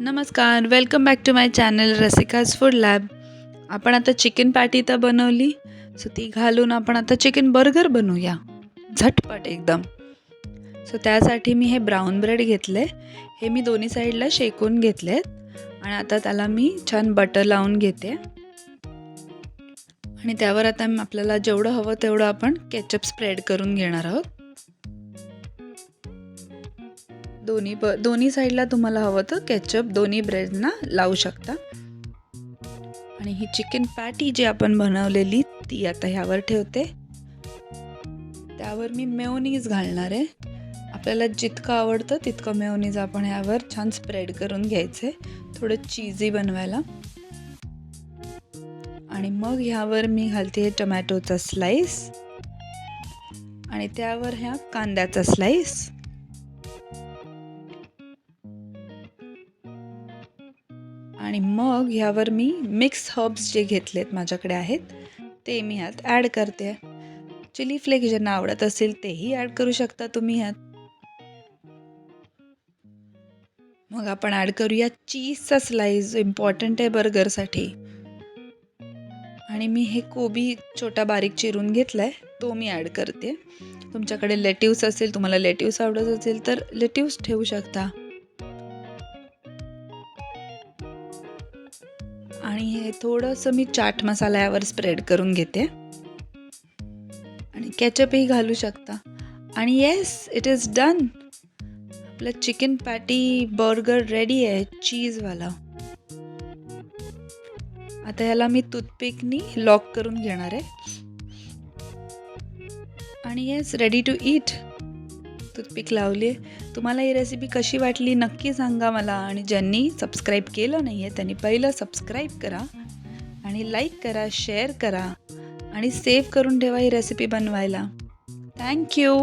नमस्कार, welcome back to my channel Rasika's food lab. आपण आता चिकन पॅटी तर बनवली, सो ती घालून आपण आता चिकन बर्गर बनवूया झटपट एकदम. सो त्यासाठी मी हे ब्राऊन ब्रेड घेतले. हे मी दोन्ही साईडला शेकून घेतलेत आणि आता त्याला मी छान बटर लावून घेते आणि त्यावर आता आपल्याला जेवढं हवं तेवढं आपण केचप स्प्रेड करून घेणार आहोत. दोन्ही साईडला तुम्हाला हवं तर केचप दोन्ही ब्रेडना लावू शकता. आणि ही चिकन पॅटी जी आपण बनवलेली ती आता ह्यावर ठेवते. त्यावर मी मेयोनीज घालणार आहे. आपल्याला जितकं आवडतं तितकं मेयोनीज आपण ह्यावर छान स्प्रेड करून घ्यायचे, थोडं चीजी बनवायला. आणि मग ह्यावर मी घालते टोमॅटोचा स्लाइस आणि त्यावर ह्या कांद्याचा स्लाइस. आणि मग ह्यावर मी मिक्स हर्ब्स जे घेतलेत माझ्याकडे आहेत ते मी ह्यात ॲड करते. चिली फ्लेक्स ज्यांना आवडत असेल तेही ॲड करू शकता तुम्ही ह्यात. मग आपण ॲड करूया चीजचा स्लाइस, इम्पॉर्टंट आहे बर्गरसाठी. आणि मी हे कोबी छोटा बारीक चिरून घेतलाय तो मी ॲड करते. तुमच्याकडे लेट्यूस असेल, तुम्हाला लेट्यूस आवडत असेल तर लेट्यूस ठेवू शकता. आणि हे थोडंसं मी चाट मसाला यावर स्प्रेड करून घेते आणि केचपही घालू शकता. आणि येस, इट इज डन. आपला चिकन पॅटी बर्गर रेडी आहे चीजवाला. आता ह्याला मी टूथपिकनी लॉक करून घेणार आहे. आणि yes, ready to eat. Toothpick लावली. तुम्हाला ही रेसिपी कशी वाटली नक्की सांगा मला. आणि ज्यांनी सबस्क्राईब केलं नाही आहे त्यांनी पहिलं सबस्क्राईब करा आणि लाईक करा, शेअर करा आणि सेव्ह करून ठेवा ही रेसिपी बनवायला. थँक्यू.